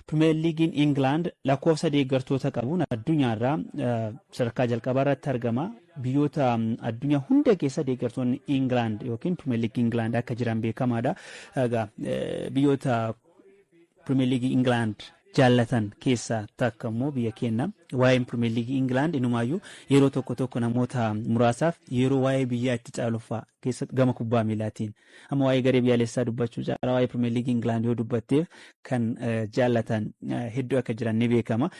Premier Leaguein England lakkoofsa deeggartoota qabuun addunyaarraa sadarkaa jalqabaa irratti argama. Biyyoota addunyaa hunda keessa deeggartoonni England yookiin Premier League England akka jiran beekamaadha. Biyyoota Premier League England jaallatan keessaa takka immoo biyya keenya. Waa'een Premier League England inumaayyuu yeroo tokko namoota muraasaaf yeroo waa'ee biyyaa itti caaluffaa keessatti gama kubbaa miilaatiin amma waa'ee garee biyyaalessaa dubbachuu caalaa waa'ee Premier League England yoo dubbatteef kan jaallatan hedduu akka jiran ni beekama.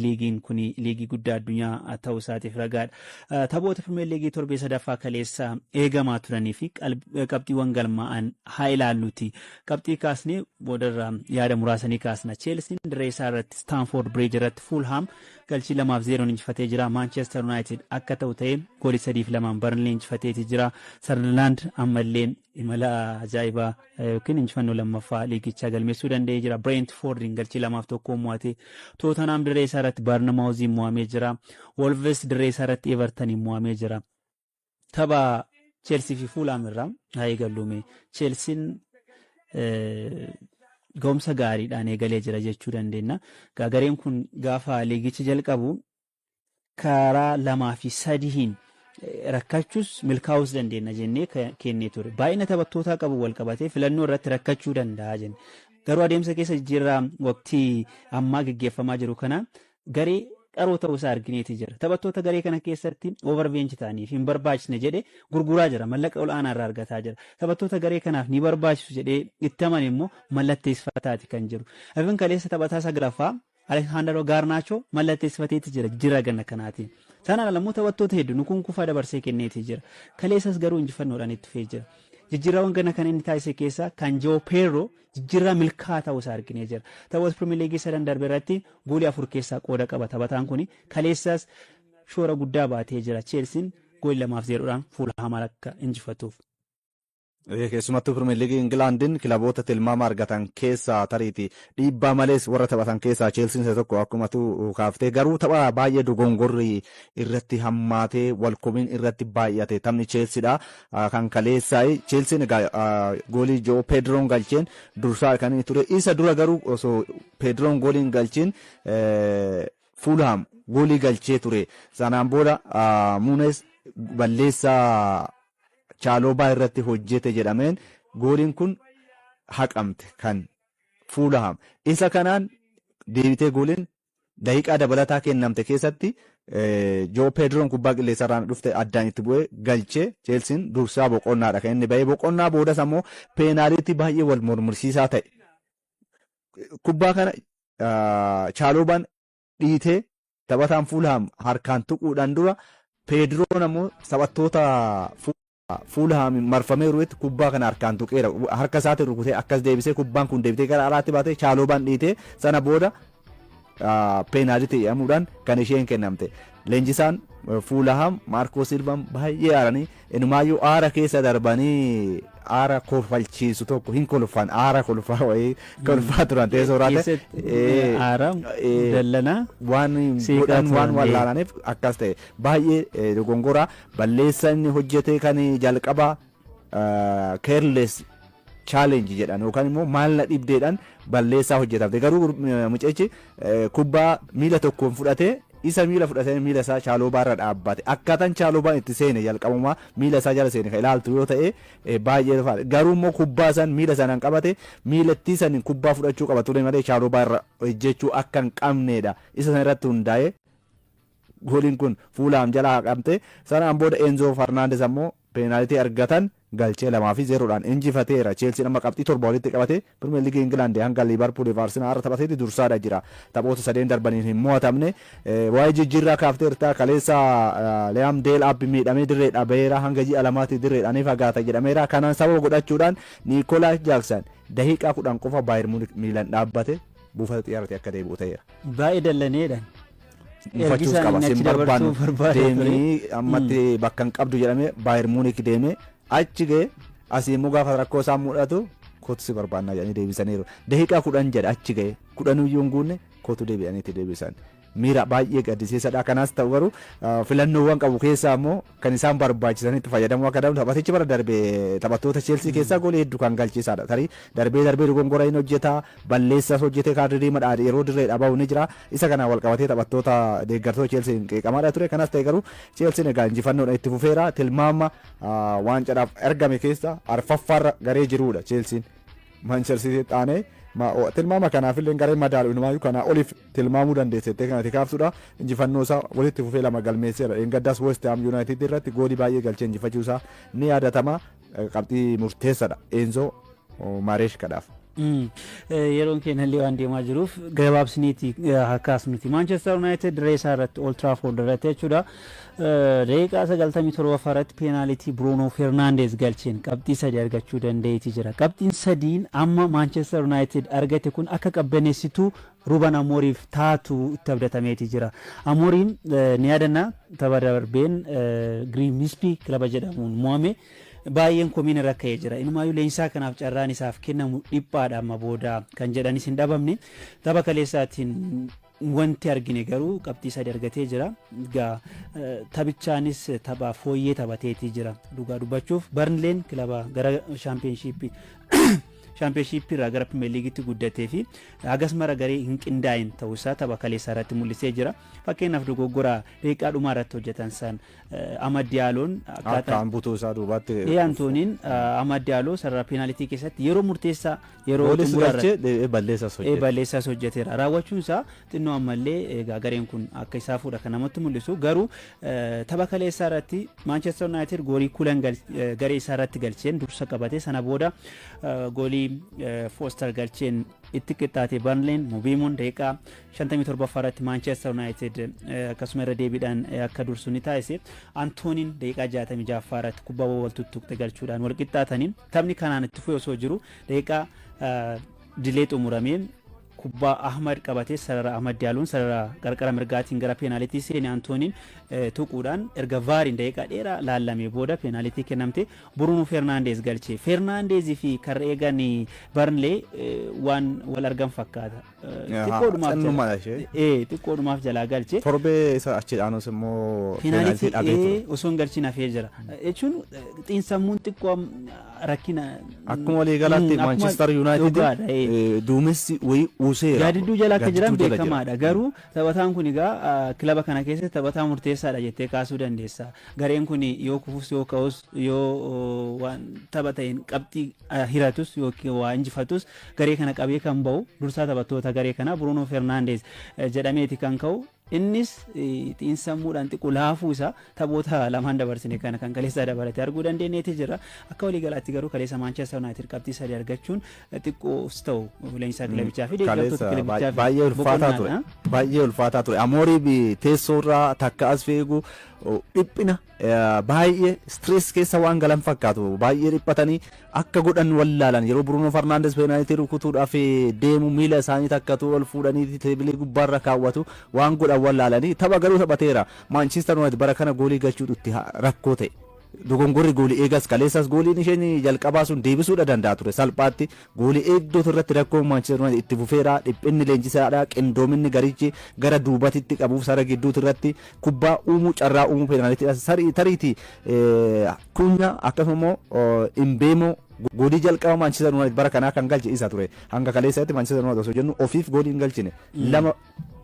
Liigiin kun liigii guddaa addunyaa ta'uu isaatiif ragaadha. Taphoota Premier League torbee sadaffaa kaleessa eegamaa turanii fi qabxiiwwan galmaa'an haa ilaalluuti. Qabxii kaasnee boodarraa yaada muraasanii kaasna. Chelsea dirree isaa irratti Stamford Bridge irratti Fulham galchii 2-0 injifatee jira. Manchester United akka ta'u ta'ee goolii 3-2 Burnley injifateeti jira. Sunderland ammallee imala ajaa'ibaa yookiin injifannoo lammaffaa liigichaa galmeessuu danda'ee jira. Brentford galchii 2-1 mo'ate. Tottenham dirree isaa irratti Bournemouth mo'amee jira. Wolves dirree isaa irratti Everton mo'amee jira. Tapha Chelsea fi Fulham irraa haa eegallume. Chelsean ga'umsa gaariidhaan eegalee jira jechuu dandeenya. Gareen kun gaafa liigichi jalqabu karaa 2 fi 3 rakkachuus milkaa'uus dandeenya jennee kennee ture. Baay'ina taphattootaa qabu wal qabatee filannoo irratti rakkachuu danda'a jenne. Garuu adeemsa keessa jijjiirraa waqtii ammaa gaggeeffamaa jiru kana garee qaroo ta'uu isaa argineeti jira. Taphattoota garee kana keessatti overbench ta'anii fi hin barbaachisne jedhee gurguraa jira. Mallaqa ol'aanaa irraa argataa jira. Taphattoota garee kanaaf ni barbaachisu jedhee itti amane immoo mallatteessifataati kan jiru. Afin kaleessa taphataa saglaffaa Alejandro Garnacho mallatteessifateeti jira ganna kanaatiin. Sanaan alammoo taphattoota hedduu kun kufaa dabarsee kenneeti jira. Kaleessas garuu injifannoodhaan itti fufee jira. Jijjiirraawwan ganna kan inni taasise keessaa kan Joao Pedro jijjiirraa milkaa'aa ta'uu isaa arginee jira. Taphoota Premier League sadan darbe irratti goolii 4 keessaa qooda qaba taphataan kun. Kaleessas shoora guddaa baatee jira. Chelsean goolii 2-0dhaan Fulham akka injifatuuf. Keessumattuu Premier League Englandin kilaboota tilmaama argatan keessaa tariiti dhiibbaa malees warra taphatan keessaa Chelsean isa tokko akkumatu kaaftee garuu tapha baay'ee dogongorri irratti hammaatee walkomiin irratti baay'ate taphni Chelseadha kan kaleessaa Chelsean goolii Joao Pedroon galcheen dursaa kan inni ture isa dura garuu osoo Pedroon gooliin galchiin Fulham goolii galchee ture sanaan booda Nunes balleessaa Chalobaa irratti hojjete jedhameen gooliin kun haqamte kan Fulham isa kanaan deebitee gooliin daqiiqaa dabalataa kennamte keessatti Joao Pedroon kubbaa qilleensarraan dhufte addaan itti bu'ee galchee Chelsean dursaa boqonnaadha kan inni bahee boqonnaa boodas ammoo peenaaliitii baay'ee wal mormursiisaa ta'e kubbaa kana Chalobaan dhiitee taphataan Fulham harkaan tuquudhaan dura Pedroon ammoo taphattoota Fulham marfamee ruutti kubbaa kana harkaan tuqeera harka isaatiin rukutee akkas deebisee kubbaan kun deebitee gara alaatti baatee Chalobaan dhiitee sana booda peenaalitii jedhamuudhaan kan isheen kennamte. Leenjisaan Fulham Marco Silvan baay'ee aaranii inumaayyuu aara keessa darbanii aara kofalchiisu tokko hin kolfan aara kolfaa wayii kolfaa turan teessoo raate aara dallana waan godhan waan wallaalaniif akkas ta'e baay'ee dogongoraa balleessa inni hojjete kan jalqaba careless challenge jedhan yookaan immoo maalla dhibdeedhaan balleessaa hojjetamte garuu mucichi kubbaa miila tokkoon fudhatee isa miila fudhatee miila isaa Chalobaa irra dhaabbate akkaataan Chalobaan itti seene jalqabumaa miila isaa jala seene kan ilaaltu yoo ta'e baay'ee garuu immoo kubbaa san miila sanaan qabate miilattii san kubbaa fudhachuu qaba ture malee Chalobaa irra hojjechuu akka hin qabneedha isa san irratti hundaa'e gooliin kun Fulham jalaa haqamte sanaan booda Enzo Fernandes ammoo peenaalitii argatan galchee 2-0dhaan injifateera. Chelsea amma qabxii 7 walitti qabate Premier League England hanga Liverpool fi Arsenal irra taphateeti dursaadha jira. Taphoota 3 darbaniin hin mo'atamne. Waa'ee jijjiirraa kaafteerta kaleessa Liam Delap miidhamee dirreedha baheera hanga ji'a 2 dirreedhaan fagaata jedhameera. Kanaan sababa godhachuudhaan Nicolas Jackson daqiiqaa 10 qofa Bayern Munich miilan dhaabbate buufata xiyyaaraatti akka deebi'u ta'eera. Baay'ee dallaneedha. Fachuus qaba sin barbaadu deemee ammatti bakka hin qabdu jedhamee Bayern Munich deemee achi ga'e asii immoo gaafa rakkoo isaa mul'atu kootu si barbaannaa jedhanii deebisaniiru. Daqiiqaa 10 jedha achi ga'e 10 iyyuu hin guunne kootu deebi'aniiti deebisan. miira baay'ee gaddisiisaadha. Kanas ta'u garuu filannoowwan qabu keessaa immoo kan isaan barbaachisan itti fayyadamuu akka danda'u taphatichi bara darbee taphattoota Chelsea keessaa goolii hedduu kan galchiisaadha. Tarii darbee dogongora hin hojjeta balleessas hojjetee kaardii diimaa yeroo dirree dhabaa'u ni jira. Isa kana wal qabatee taphattoota deeggartoota Chelsea qeeqamaadha ture. Kanas ta'e garuu Chelsea egaa injifannoodhaan itti fufeera. Tilmaama waancaadhaaf ergame keessa arfaffaarra garee jiruudha Chelsea. Manchester City taanee tilmaama kanaafillee garee madaalu inumaayyuu kana oliif tilmaamuu dandeessettee kanatti kaaftuudha. Injifannoo isaa walitti fufee 2 galmeesseera. Gaddaas West Ham United irratti goolii baay'ee galchee injifachuu isaa ni yaadatama. Qabxii murteessaadha Enzo Marescaadhaaf. Yeroon keenya illee waan deemaa jiruuf gabaabsiniiti hakkaasnuti. Manchester United reesaa irratti Old Trafford irratti jechuudha. Daqiiqaa 97 irratti peenaalitii Bruno Fernandes galcheen qabxii 3 argachuu dandeetti jira. Qabxiin 3 amma Manchester United argate kun akka qabbaneessituu Ruben Amooriif taatu itti abdatameeti jira. Amooriin ni yaadanna tapha darbeen Grimsby kilaba jedhamuun mo'ame. Baay'een komiin irra ka'ee jira. Inumaayyuu leenjisaa kanaaf carraan isaaf kennamu dhiphaadha amma booda kan jedhanis hin dhabamne. Tapha kaleessaatiin wanti argine garuu qabxii 3 argatee jira. Taphichaanis tapha fooyyee taphateetii jira. Dhugaa dubbachuuf Burnleen kilaba gara shaampiyoonshiippii irraa gara Premier Leaguetti guddatee fi akkasumara garee hin qindaa'in ta'uusaa tapha kaleessaa irratti mul'isee jira. Fakkeenyaaf dogoggora daqiiqaa dhumaa irratti hojjetan san Amad Diyaaloon akkaataan butuu isaa duubaatti Antooniin Amad Diyaaloo sarara peenaalitii keessatti yeroo murteessaa yeroo balleessas hojjeteera. Raawwachuun isaa xinnoo ammallee gareen kun akka isaa fuudha kan namatti mul'isu. Garuu tapha kaleessaa irratti Manchester United goolii kulan garee isaa irratti galcheen dursa qabate sana booda goolii Foster galcheen itti qixxaate Burnleen Mubiimuun daqiiqaa 57 irratti Manchester United akkasuma irra deebiidhaan akka dursu ni taasise. Antooniin daqiiqaa 66 irratti kubbaa wal tuttuqxe galchuudhaan wal qixxaataniin taphni kanaan itti fufee osoo jiru daqiiqaa dilee xumurameen kubbaa Ahmad qabatee sarara Ahmad Diyaaloon sarara qarqara mirgaatiin gara peenaalitii seene Antooniin tuquudhaan erga vaariin daqiiqaa dheeraa laallamee booda peenaalitii kennamte Bruno Fernandes galche. Fernandesii fi karra eegan Burnlee waan wal argan fakkaata. Xiqqoodhumaaf jalaa galche. Torbee isa achi dhaanus immoo peenaalitii dhabee osoo hin galchiin hafee jira. Jechuun xiinsammuun xiqqoo rakkina akkuma walii galaatti Manchester United duumessi wayii useera. Gaadidduu jala akka jiran beekamaadha. Garuu taphataan kun egaa kilaba kana keessatti taphataa murteessaadha jettee kaasuu dandeessa. Gareen kun yoo kufus yoo ka'us yoo waan taphateen qabxii hiratus yookiin waa injifatus garee kana qabee kan ba'u dursaa taphattoota garee kana Bruno Fernandes jedhameeti kan ka'u. Innis xiinsammuudhaan xiqqoo laafuu isaa taphoota lamaan dabarsine kana kan kaleessaa dabalatee arguu dandeenyeeti jira. Akka waliigalaatti garuu kaleessa Manchester United qabxii 3 argachuun xiqqoos ta'u leenjisaa kilabichaa fi deeggartoota kilabichaaf baay'ee ulfaataa ture. Amoorii teessoorraa takka as feegu dhiphina baay'ee stress keessa waan galan fakkaatu baay'ee dhiphatanii akka godhan wallaalan yeroo Bruno Fernandes peenaalitii rukutuudhaaf deemu miila isaanii takkatu ol fuudhanii teebilee gubbaarra kaawwatu waan godhan wallaalanii tapha garuu taphateera. Manchester United bara kana goolii galchuudhutti rakkoo ta'e. Dogongorri goolii eegas kaleessas gooliin isheen jalqabaa sun deebisuudha danda'a ture salphaatti goolii eegdootu irratti rakkoo Manchester United itti fufeera. Dhiphinni leenjisaadha qindoominni garichi gara duubatitti qabuuf sara gidduutu irratti kubbaa uumuu carraa uumuu peenaalitii tariiti kunya akkasuma imbeemoo goolii jalqaba Manchester United bara kanaa kan galche isa ture. Hanga kaleessatti Manchester United osoo jennu ofiif goolii hin galchine lama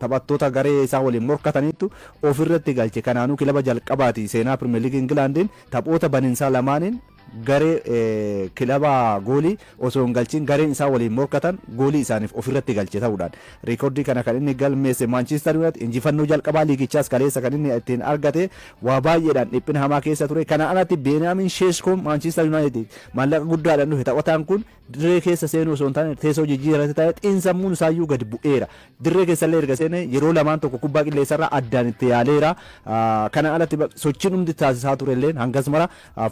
taphattoota garee isaa waliin morkataniitu ofirratti galche. Kanaanuu kilaba jalqabaati seenaa Premier League Englandiin taphoota baninsaa lamaaniin garee kilaba goolii osoo hin galchin gareen isaa waliin morkatan goolii isaaniif ofirratti galche ta'uudhaan reekoordii kana kan inni galmeesse Manchester United injifannoo jalqabaa liigichaas kaleessa kan inni ittiin argate waa baay'eedhaan dhiphina hamaa keessa ture. Kana alatti Benjamin Sesko Manchester United maallaqa guddaadhaan dhufe taphataan kun dirree keessa seenuu osoo hin taane teessoo jijjiirratti ta'e xiinsammuun isaayyuu gadi bu'eera. Dirree keessallee erga seene yeroo lamaan tokko kubbaa qilleensarraa addaan itti yaaleera. Kana alatti sochiin hundi taasisaa turellee hangas mara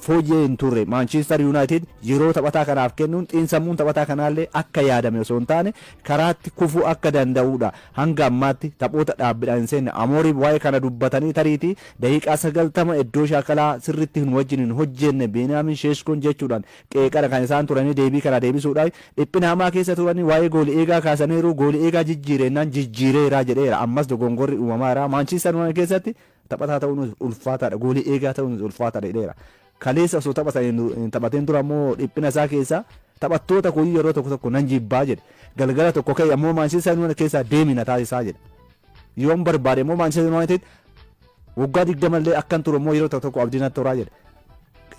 fooyyee hin turre Manchester United yeroo taphataa kanaaf kennuun xiinsammuun taphataa kanaallee akka yaadame osoo hin taane karaatti kufuu akka danda'udha. Hanga ammaatti taphoota dhaabbiidhaan hin seenne Amooriin waa'ee kana dubbatanii tariitii daqiiqaa 90 iddoo shaakalaa sirriitti hin wajjin hin hojjenne Beniyaamin Sheeshkoon jechuudhaan qeeqara kan isaan turanii deebii kana deebisuudhaan dhiphina hamaa keessa turanii waa'ee goolii eegaa kaasaniiru goolii eegaa jijjiirennaan jijjiireeraa jedheera. Ammas dogongorri uumamaadha. Manchester United keessatti taphataa ta'uun ulfaataadha. Goolii eegaa ta'uun ulfaataadha jedheera. Kaleessa osoo taphateen dura immoo dhiphina isaa keessa taphattoota kuyii yeroo tokko nan jibbaa jedhe. Galgala tokko ka'e ammoo Manchester United keessaa deemina taasisaa jedhe. Yoon barbaade immoo Manchester United waggaa 20 illee akkan turu immoo yeroo tokko abdiin toraa jedhe.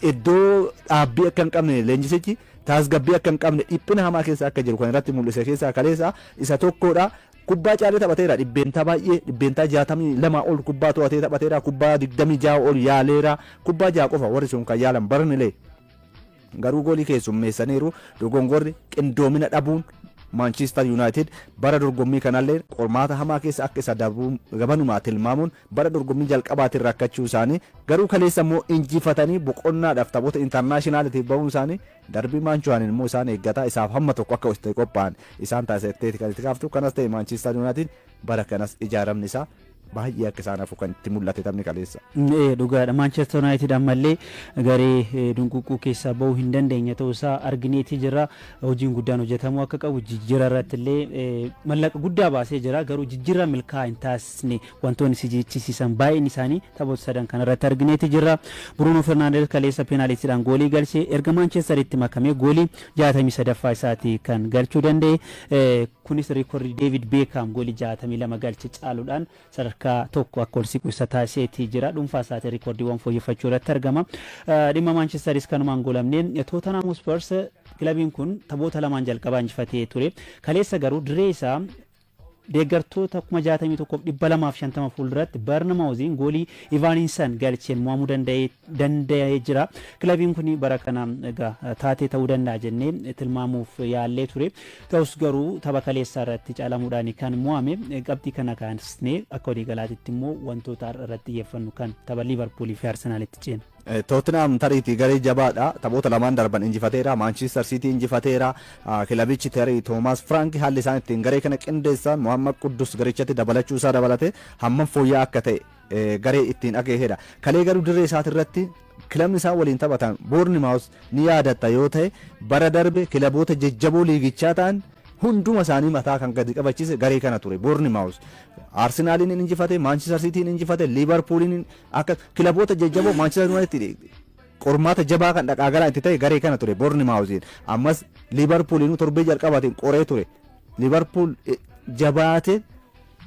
Iddoo dhaabbii akka hin qabne leenjisichi tasgabbii akka hin qabne dhiphina hamaa keessa akka jiru kan irratti mul'ise keessaa kaleessa isa tokkodha. Kubbaa caalee taphateera dhibbeentaa baay'ee dhibbeentaa 62 ol kubbaa to'atee taphateera kubbaa 26 ol yaaleera kubbaa 6 qofa warri sun kan yaalan barnilee garuu goolii keessummeessaniiru dogongorri qindoomina dhabuun Manchester United bara dorgommii kanallee qormaata hamaa keessa akka isa gabanumaa tilmaamuun bara dorgommii jalqabaatiin rakkachuu isaanii garuu kaleessa immoo injifatanii boqonnaadhaaf taphoota intarnaashinaaliitiif bahuun isaanii darbii maanchuwaanin immoo isaan eeggataa isaaf hamma tokko akka itti qophaa'an isaan taasisetti kan itti kaaftu kanas ta'e Manchester United bara kanas ijaaramni isaa baay'ee akka isaan hafu kan itti mul'ate taphni kaleessa. Dhugaadha. Manchester United ammallee garee dunquuquu keessaa bahuu hin dandeenye ta'uu isaa argineetii jira. Hojiin guddaan hojjetamuu akka qabu jijjiirraa irratti illee mallaqa guddaa baasee jira. Garuu jijjiirraa milkaa'aa hin taasisne wantoonni si jechisiisan baay'een isaanii taphoota sadan kan irratti argineetii jira. Bruno Fernandes kaleessa peenaaliitiidhaan goolii galchee erga Manchesteritti makamee goolii 63ffaa isaati kan galchuu danda'e. Kunis riikoordii David Beckham goolii 62 galche caaluudhaan sadarkaa tokko akka ol siqu isa taasiseetii jira. Dhuunfaa isaatii riikoordiiwwan fooyyeffachuu irratti argama. Dhimma Manchesteris kanumaan golamneen Tottenham Hotspurs kilabiin kun taphoota lamaan jalqabaa injifatee ture. Kaleessa garuu dirree isaa deeggartoota 61,250 fuulduratti Barnamauziin goolii Ivaaniinsan galcheen mo'amuu danda'ee jira. Kilabiin kun bara kana taatee ta'uu danda'a jennee tilmaamuuf yaallee ture. Ta'us garuu tapha kaleessaa irratti caalamuudhaan kan mo'ame qabxii kana kaasnee akka waliigalaatitti immoo wantoota irratti xiyyeeffannu kan tapha Liverpoolii fi Arsenaalitti ceena. Tottenham tariitii garee jabaadha. Taphoota lamaan darban injifateera. Manchester City injifateera. Kilabichi tarii Thomas Frank haalli isaan ittiin garee kana qindeessan Muhammad Quddus garichatti dabalachuu isaa dabalate hammam fooyya'aa akka ta'e garee ittiin akeekedha. Kalee garuu dirree isaati irratti kilabni isaan waliin taphatan Bournemouth ni yaadatta yoo ta'e bara darbe kilaboota jajjaboo liigichaa ta'an hunduma isaanii mataa kan gadi qabachiise garee kana ture Bournemouth. Arsenaliin injifate, Manchester Cityin injifate, Liverpooliin akka kilaboota jajjaboo Manchester United qormaata jabaa kan dhaqaagalaa itti ta'e garee kana ture Bournemouth. Ammas Liverpooliin torbee jalqabaatiin qoree ture. Liverpool jabaate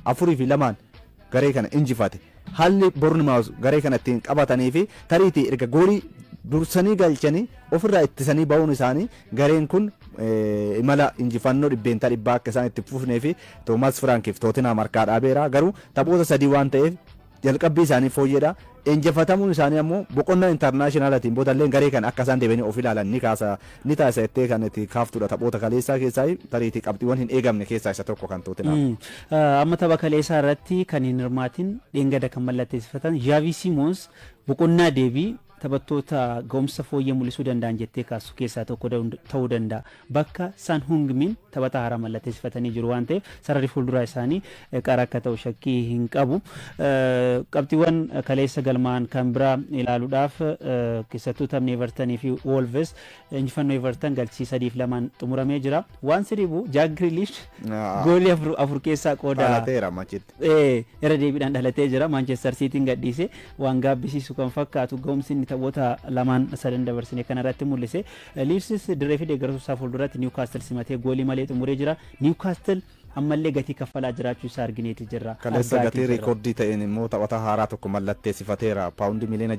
4-2 garee kana injifate. Haalli Bournemouth garee kana ittiin qabatanii fi tariitii erga goolii dursanii galchanii ofirraa ittisanii ba'uun isaanii gareen kun imala injifannoo dhibbeentaa dhibbaa akka isaan itti fufnee fi Toomas Frankiif Tottenham harkaa dhaabeera. Garuu taphoota sadii waan ta'eef jalqabbii isaanii fooyyedha. Injifatamuun isaanii ammoo boqonnaa intarnaashinaalatiin boodallee garee kan akka isaan deebi'anii of ilaalan ni taasisa jettee kan itti kaaftudha. Taphoota kaleessaa keessaa tariitii qabxiiwwan hin eegamne keessaa isa tokko kan Tottenham. Amma tapha kaleessaa irratti kan hin hirmaatin dheengada kan mallatteessifatan Xavi Simons boqonnaa deebii taphattoota ga'umsa fooyyee mul'isuu danda'an jettee kaasu keessaa tokko ta'uu danda'a. Bakka San Heung-min taphataa haaraa mallatteessifatanii jiru waan ta'eef sararri fuulduraa isaanii qara akka ta'u shakkii hin qabu. Qabxiiwwan kaleessa galmaan kan biraa ilaaluudhaaf keessattuu taphni Evertonii fi Wolves injifannoo Everton galchii 3-2 xumuramee jira. Waan siribu Jack Grealish goolii afur keessaa qooda dhalateera machitti. Irra deebiidhaan dhalatee jira. Manchester Cityin gadhiise waan gaabbisiisu kan fakkaatu ga'umsi inni taphoota lamaan sadan dabarsine kana irratti mul'ise. Leeds dirree fi deeggartoota isaa fuulduratti Newcastle simatee goolii malee xumuree jira. Newcastle ammallee gatii kaffalaa jiraachuu isaa argineeti jirra. Kaleessa gatii reekoordii ta'een immoo taphataa haaraa tokko mallatteessifateera paawundi miliyoona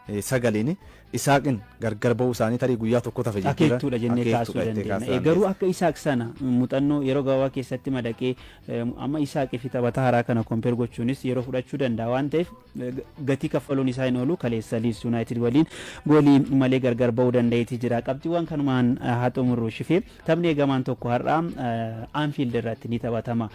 69 Isaaqin gargar ba'uu isaanii tarii guyyaa tokko tafe jechuudha. Akeektuudha jennee kaasuu dandeenya. Garuu akka Isaaq sana muuxannoo yeroo gabaabaa keessatti madaqee amma Isaaqii fi taphataa haaraa kana kompeer gochuunis yeroo fudhachuu danda'a waan ta'eef gatii kaffaluun isaa hin oolu kaleessa Leeds United waliin goolii malee gargar ba'uu danda'eeti jira. Qabxiiwwan kanumaan haa xumurru shifee taphni eegamaan tokko har'aa Anfield irratti ni taphatama.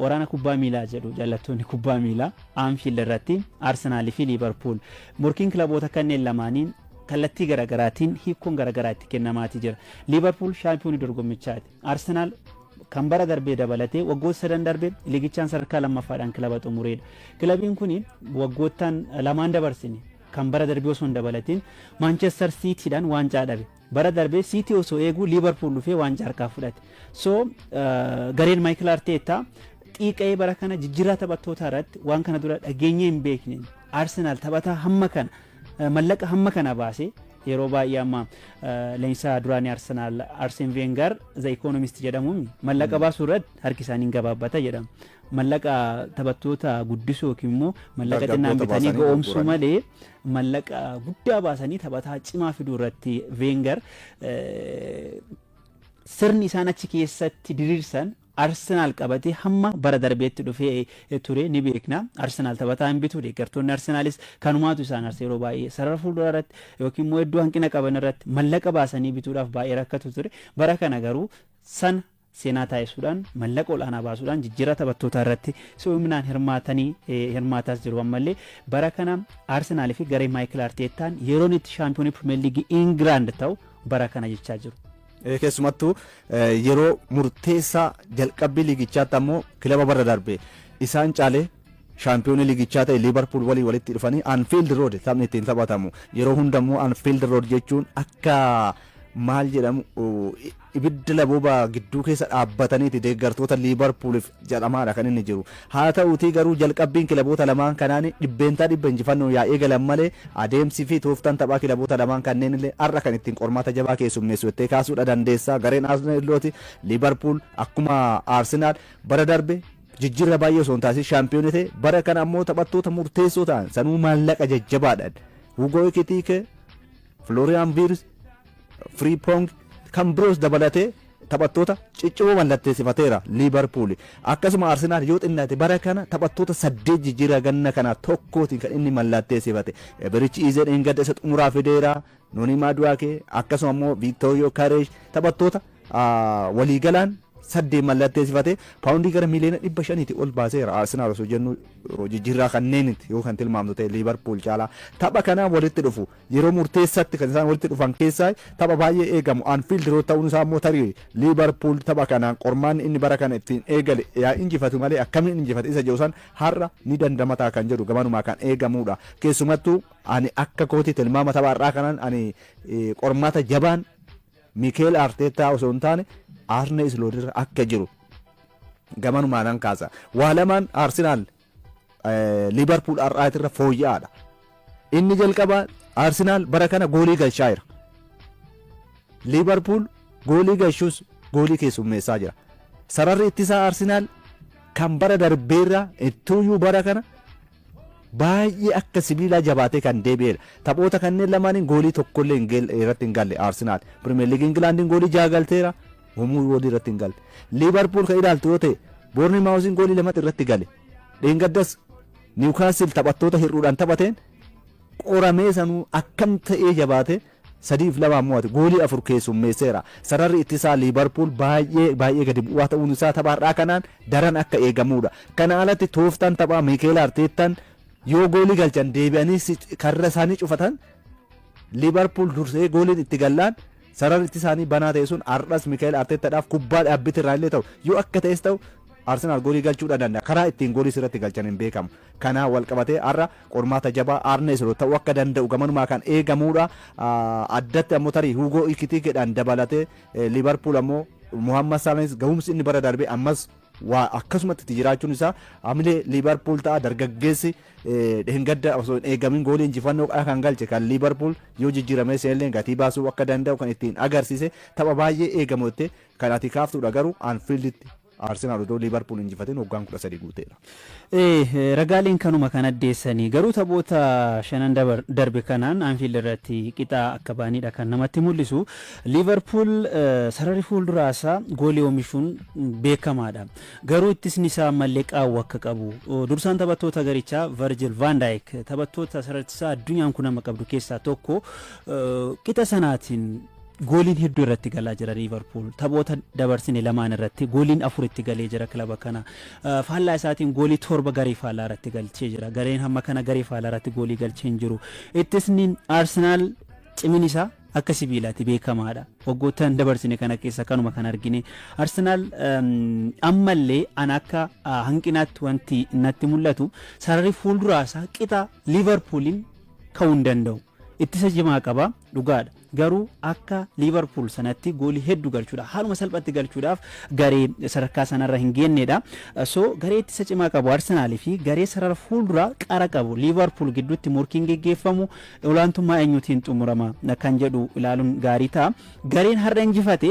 Waraana kubbaa miilaa jedhu jaallattoonni kubbaa miilaa Anfield irratti Arsenal fi Liverpool morkiin kilaboota kanneen lamaaniin kallattii garaagaraatiin hiikkoon garaagaraa itti kennamaatii jira. Liverpool shaampiyoonii dorgommichaati. Arsenaal kan bara darbee dabalatee waggoota sadan darbee liigichaan sadarkaa lammaffaadhaan kilaba xumureedha. Kilabiin kun waggoottan lamaan dabarsine kan bara darbee osoo hin dabalatiin Manchester City'dhaan waancaa dhabe. Bara darbee City osoo eeguu Liverpool dhufee waancaa harkaa fudhate. So gareen Michael Arteta xiiqee bara kana jijjiirraa taphattoota irratti waan kana dura dhageenyee hin beekne. Arsenal taphataa hamma kana mallaqa hamma kana baasee yeroo baay'ee amma leenjisaa duraanii Arsenal Arsene Wenger The Economist jedhamuun mallaqa baasuu irratti harki isaanii gabaabbata jedhama. Mallaqa taphattoota guddisuu yookiin immoo mallaqa xinnaan bitanii ga'oomsuu malee mallaqa guddaa baasanii taphataa cimaa fiduu irratti Wenger sirni isaan achi keessatti diriirsan Arsenal qabatee hamma bara darbeetti dhufee ture ni beekna. Arsenal taphataa hin bitu deeggartoonni Arsenalis kanumaatu isaan arse yeroo baay'ee sarara fuuldura irratti yookiin immoo iddoo hanqina qaban irratti mallaqa baasanii bituudhaaf baay'ee rakkatu ture. Bara kana garuu sana seenaa taasisuudhaan mallaqa olaanaa baasuudhaan jijjiirraa taphattoota irratti si'oominaan hirmaataas jiru. Ammallee bara kana Arsenal fi garee Michael Artetaan yeroon itti shaampiyoonii Pirimeer Liigii Ingiraand ta'u bara kana jechaa jiru. Keessumattuu yeroo murteessaa jalqabbii liigichaatti ammoo kilaba bara darbe isaan caalee shaampiyoonii liigichaa ta'e Liverpool walitti dhufanii Anfield Road taphni ittiin taphatamu yeroo hundammoo Anfield Road jechuun akka maal jedhamu ibidda labooba gidduu keessa dhaabbataniiti deeggartoota Liverpooliif jedhamaadha kan inni jiru. Haa ta'uutii garuu jalqabbiin kilaboota lamaan kanaan dhibbeentaa dhibba injifannoo yaa eegalan malee adeemsi fi tooftaan taphaa kilaboota lamaan kanneen illee har'a kan ittiin qormaata jabaa keessummeessu jettee kaasuudha dandeessa. Gareen Arsenaalooti Liverpool akkuma Arsenaal bara darbe jijjiirra baay'ee osoo hin taasisin shaampiyoonii ta'e bara kana ammoo taphattoota murteessoo ta'an sanuu maallaqa jajjabaadhaan Hugo Ekitike, Florian Wirtz, Frimpong kan biroos dabalatee taphattoota ciccoo mallatteessifateera Liverpool. Akkasuma Arsenaal yoo xinnaate bara kana taphattoota 8 jijjiirraa ganna kana tokkootiin kan inni mallatteessifate. Birichi Izeen Engadda isa xumuraa fideera. Noni Maduake akkasuma immoo Victorio Karesh taphattoota waliigalaan 8 mallatteessifate paawundii gara miliyoona 500 ol baaseera. Arsenaal osoo jennu jijjiirraa kanneenitti yoo kan tilmaamtu ta'e Liverpool caalaa tapha kana walitti dhufu yeroo murteessatti kan isaan walitti dhufan keessaa tapha baay'ee eegamu Anfield Road ta'uun isaa immoo tarii Liverpool tapha kanaan qormaan inni bara kana ittiin eegale yaa injifatu malee akkamiin injifate isa jedhu san har'a ni dandamataa kan jedhu gamanumaa kan eegamudha. Keessumattuu ani akka kooti tilmaama tapha har'aa kanaan ani qormaata jabaan Mikel Arteta osoo hin taane Arne Slot akka jiru gamanumaan kaasa. Waa lamaan Arsenaal Liverpool har'aatirra fooyya'aadha. Inni jalqabaa Arsenaal bara kana goolii galchaa jira. Liverpool goolii galchuus goolii keessummeessaa jira. Sararri ittisaa Arsenaal kan bara darbeerra ittuuyyuu bara kana baay'ee akka sibiilaa jabaatee kan deebi'edha. Taphoota kanneen lamaaniin goolii tokkollee irratti hin galle Arsenaal. Pirimeer Liigii Ingilaandiin goolii jaha galteera. Homuu goolii irratti hin galle. Liverpool kan ilaaltu yoo ta'e Bournemouth goolii lamatti irratti gale. Dheengaddas Newcastle taphattoota hir'uudhaan taphateen qoramee sanuu akkam ta'ee jabaate 3-2 mo'ate goolii 4 keessummeesseera. Sararri ittisaa Liverpool baay'ee gadi bu'aa ta'uun isaa tapha har'aa kanaan daran akka eegamudha. Kana alatti tooftaan taphaa Mikel Artetaan yoo goolii galchan deebi'anii karra isaanii cufatan Liverpool dursee gooliin itti gallaan sararri ittisaanii banaa ta'e sun har'as Mikel Artetaadhaaf kubbaa dhaabbite irraa illee ta'u yoo akka ta'es ta'u Arsenaal goolii galchuudha danda'a. Karaa ittiin goolii sirratti galchan hin beekamu. Kanaan wal qabatee har'a qormaata jabaa Arne Slot ta'uu akka danda'u gamanumaa kan eegamudha. Addatti ammoo tarii Hugo Ekitikeedhaan dabalatee Liverpool ammoo Muhammad Salah gahumsi inni bara darbee ammas waa akkasumatti jiraachuun isaa hamilee Liverpool ta'a dargaggeessi hingadda osoo hin eegamin goolii injifannoo kan galche kan Liverpool yoo jijjiiramee seenillee gatii baasuu akka danda'u kan ittiin agarsiise tapha baay'ee eegamu kan ati kaaftudha garuu Anfielditti Arsenaal odoo Liverpool injifateen waggaan 13 guuteera. Ragaaleen kanuma kan addeessanii garuu taphoota shanan darbe kanaan Anfield irratti qixaa akka baanidha kan namatti mul'isu. Liverpool sararri fuulduraasaa goolii oomishuun beekamaadha. Garuu ittisni isaa ammallee qaawwa akka qabu. Dursaan taphattoota garichaa Virgil van Dijk taphattoota sarartisaa addunyaan kun nama qabdu keessaa tokko qixa sanaatiin gooliin hedduu irratti galaa jira Liverpool taphoota dabarsine lamaan irratti gooliin 4 itti galee jira kilaba kana faallaa isaatiin goolii 7 garee faallaa irratti galchee jira gareen hamma kana garee faallaa irratti goolii galchee hin jiru ittisni Arsenal cimini isaa akka sibiilaatti beekamaadha. Waggoottan dabarsine kana keessa kanuma kan argine. Arsenaal ammallee an akka hanqinaatti wanti natti mul'atu sararri fuulduraa isaa qixa Liverpooliin ka'uu hin danda'u. Ittisa jimaa qaba dhugaadha. Garuu akka Liverpool sanatti goolii hedduu galchuudhaaf haaluma salphatti galchuudhaaf garee sadarkaa sanarra hin geennedha. So garee ittisa cimaa qabu Arsenaal fi garee sarara fuulduraa qara qabu Liverpool gidduutti morkiin geggeeffamu olaantummaa eenyuutiin xumurama kan jedhu ilaaluun gaarii ta'a. Gareen har'a injifate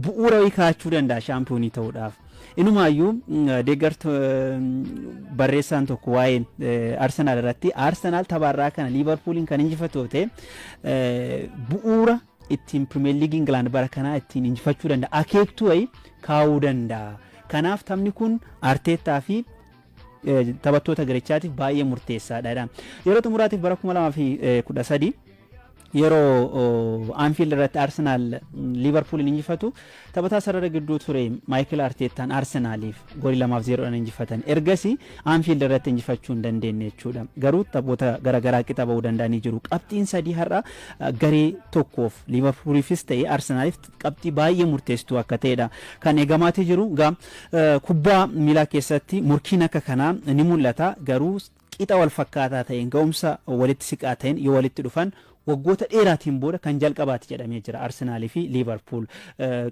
bu'uura kaa'achuu danda'a shaampiyoonii ta'uudhaaf. Inumaayyuu deeggartu barreessaan tokko waa'ee Arsenaal irratti Arsenaal taphaarraa kana Liverpooliin kan injifatu ta'e bu'uura ittiin Premier League England bara kanaa ittiin injifachuu danda'a. Akeektuu wayii kaa'uu danda'a. Kanaaf taphni kun Arteetaa fi taphattoota garichaatiif baay'ee murteessaadha. Yeroo xumuraatiif bara 2013 yeroo Anfield irratti Arsenaal Liverpool injifatu taphataa sarara gidduu ture Michael Arteetaan Arsenaaliif goolii 2-0 injifatan. Ergasii Anfield irratti injifachuu hin dandeenye jechuudha. Garuu taphoota garaagaraa qixa ba'uu danda'anii jiru. Qabxiin sadii har'a garee tokkoof Liverpooliifis ta'e Arsenaaliif qabxii baay'ee murteessituu akka ta'edha. Kan eegamaatii jiru kubbaa miilaa keessatti murkiin akka kanaa ni mul'ata. Garuu qixa wal fakkaataa ta'een ga'umsa walitti siqaa ta'een yoo walitti dhufan waggoota dheeraatiin booda kan jalqabaati jedhamee jira. Arsenaalii fi Liverpool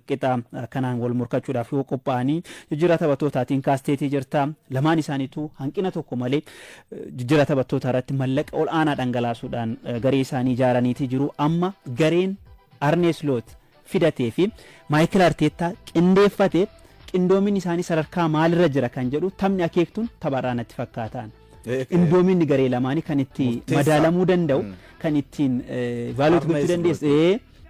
qixa kanaan wal morkachuudhaaf yoo qophaa'anii jijjiirraa taphattootaatiin kaasteetii jirta. Lamaan isaaniitu hanqina tokko malee jijjiirraa taphattoota irratti mallaqa ol aanaa dhangalaasuudhaan garee isaanii ijaaraniitii jiru. Amma gareen Arne Slot fidatee fi Michael Arteetaa qindeeffate qindoomin isaanii sadarkaa maalirra jira kan jedhu taphni akeektuun tapharraa natti fakkaataan. Qindoominni garee lamaanii kan itti madaalamuu danda'u kan ittiin vaaluuti gochuu dandeessu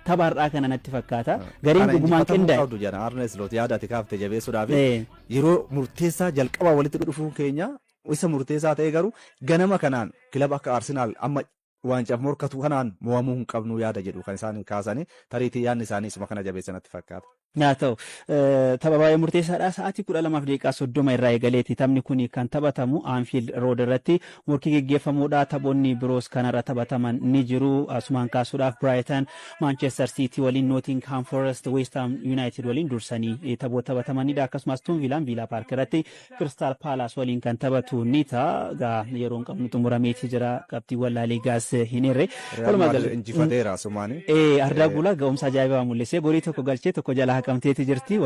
tapharraa kana natti fakkaata. Gareen dhugumaan qindaa'e. Arne Slot yaadate kaaftee jabeessuudhaaf yeroo murteessaa jalqabaa walitti dhufuun keenya isa murteessaa ta'e garuu ganama kanaan kilaba akka Arsenaal amma waancaaf morkatu kanaan mo'amuu hin qabnu yaada jedhu kan isaan kaasanii tariitii yaadni isaanii isuma kana jabeessanatti fakkaata. Yaa ta'u tapha baay'ee murteessaadha. Sa'aatii 12:30 irraa eegaleeti taphni kun kan taphatamu Anfield Road irratti morkii geggeeffamuudha. Taphoonni biroos kanarra taphataman ni jiru. Asumaan kaasuudhaaf Brighton Manchester City waliin Nottingham Forest West Ham United waliin dursanii taphoota taphatamanidha. Akkasumas Aston Villa Park irratti Crystal Palace waliin kan taphatu ni ta'a. Yeroon qabnu xumurameetii jira. Qabxiiwwan La Ligaas hin hirre. Injifateera asumaanii. Ardaa Guulaa ga'umsa ajaa'ibaa mul'isee goolii tokko galchee tokko jalaa haqamteeti jirti.